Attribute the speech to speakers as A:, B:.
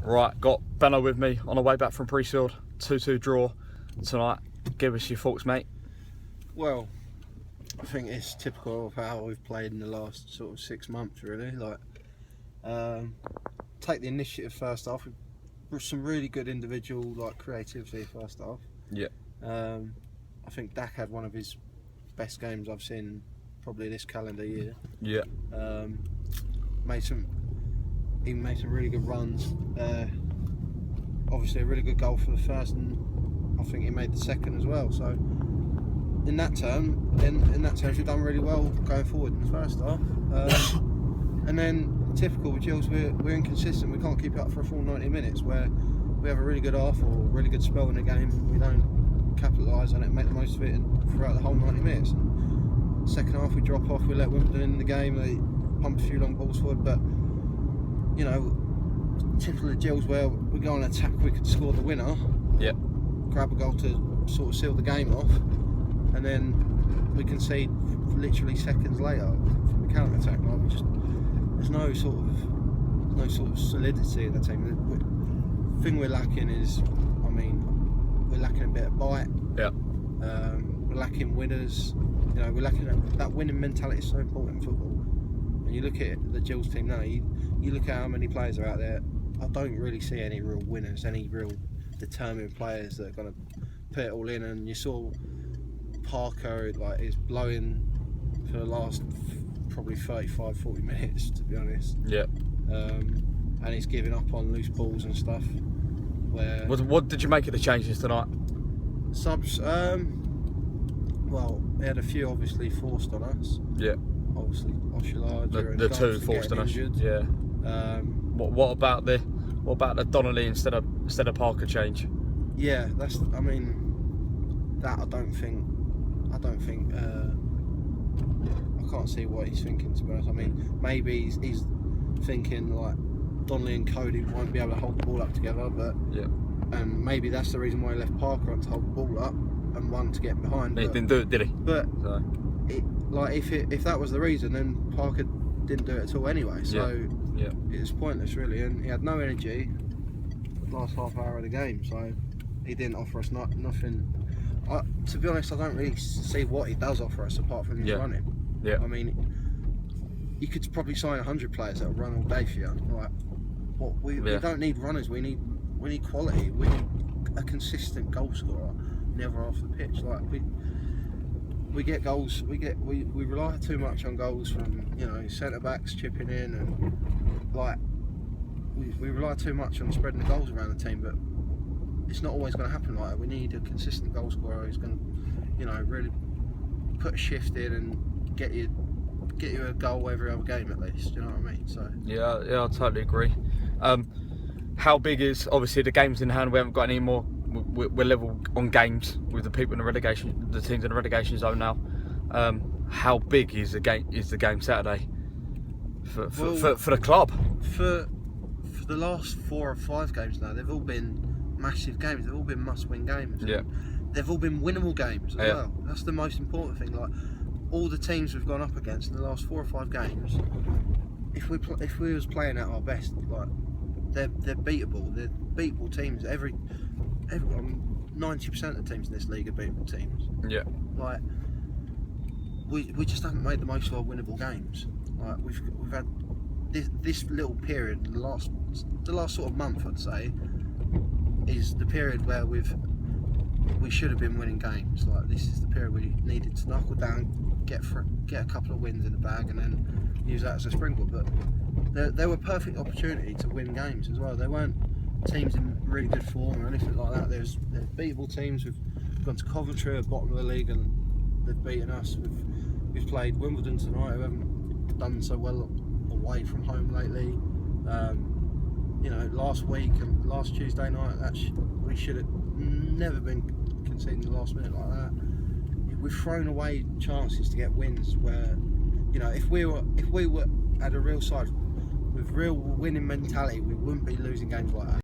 A: Right, got Benno with me on the way back from Priestfield. 2-2 draw tonight. Give us your thoughts, mate.
B: Well, I think it's typical of how we've played in the last sort of 6 months, really. Take the initiative first half. With some really good individual creativity first half.
A: Yeah.
B: I think Dak had one of his best games I've seen probably this calendar year.
A: Yeah.
B: He made some really good runs. Obviously a really good goal for the first, and I think he made the second as well. So in that terms, we've done really well going forward in the first half. And then typical with Gills, we're inconsistent. We can't keep it up for a full 90 minutes. Where we have a really good half or a really good spell in the game, we don't capitalise on it, make the most of it throughout the whole 90 minutes. And second half we drop off. We let Wimbledon in the game. They pump a few long balls forward, but you know, typical of Gills, where we go on attack, we could score the winner.
A: Yeah.
B: Grab a goal to sort of seal the game off, and then we concede literally seconds later from the counter attack. There's no sort of solidity in the team. The thing we're lacking is, we're lacking a bit of bite.
A: Yeah.
B: We're lacking winners. You know, we're lacking that winning mentality is so important in football. And you look at the Gills team now. You look at how many players are out there. I don't really see any real winners, any real determined players that are going to put it all in. And you saw Parker is blowing for the last probably 35-40 minutes, to be honest.
A: Yeah.
B: And he's giving up on loose balls and stuff.
A: What did you make of the changes tonight?
B: Subs, well, they had a few obviously forced on us.
A: Yeah.
B: Obviously, Oshilaja
A: The two forced on us.
B: Injured.
A: Yeah. What about the Donnelly instead of Parker change?
B: Yeah, I don't think. I can't see what he's thinking, to be honest. Maybe he's thinking Donnelly and Cody won't be able to hold the ball up together, but
A: yeah.
B: And maybe that's the reason why he left Parker on to hold the ball up and one to get behind.
A: He didn't do it, did he?
B: But
A: so.
B: If that was the reason, then Parker didn't do it at all anyway. So
A: yeah.
B: It was pointless, really, and he had no energy the last half hour of the game. So he didn't offer us nothing. To be honest, I don't really see what he does offer us apart from his running.
A: Yeah.
B: You could probably sign 100 players that will run all day for you. We don't need runners. We need quality. We need a consistent goal scorer, never off the pitch. We get goals. We rely too much on goals from centre backs chipping in, and we rely too much on spreading the goals around the team. But it's not always going to happen like that. We need a consistent goal scorer who's going to, really put a shift in and get you a goal every other game at least. Do you know what I mean? So
A: yeah, I totally agree. How big is obviously the games in hand? We haven't got any more. We're level on games with the people in the teams in the relegation zone now. How big is the game Saturday for the club?
B: For the last 4 or 5 games now, they've all been massive games. They've all been must-win games.
A: Yeah.
B: They've all been winnable games as well. That's the most important thing. All the teams we've gone up against in the last 4 or 5 games, if we was playing at our best, they're beatable. They're beatable teams. Everyone, 90% of the teams in this league are beatable teams.
A: Yeah.
B: We just haven't made the most of our winnable games. We've had this little period, the last sort of month, I'd say, is the period where we should have been winning games. This is the period we needed to knuckle down, get a couple of wins in the bag, and then use that as a springboard. But there were perfect opportunity to win games as well. They weren't teams in really good form or anything like that. There's beatable teams. We've gone to Coventry at the bottom of the league and they've beaten us. We've played Wimbledon tonight, who haven't done so well away from home lately. Last week and last Tuesday night, we should have never been conceding the last minute like that. We've thrown away chances to get wins where, if we were at a real side with real winning mentality, we wouldn't be losing games like that.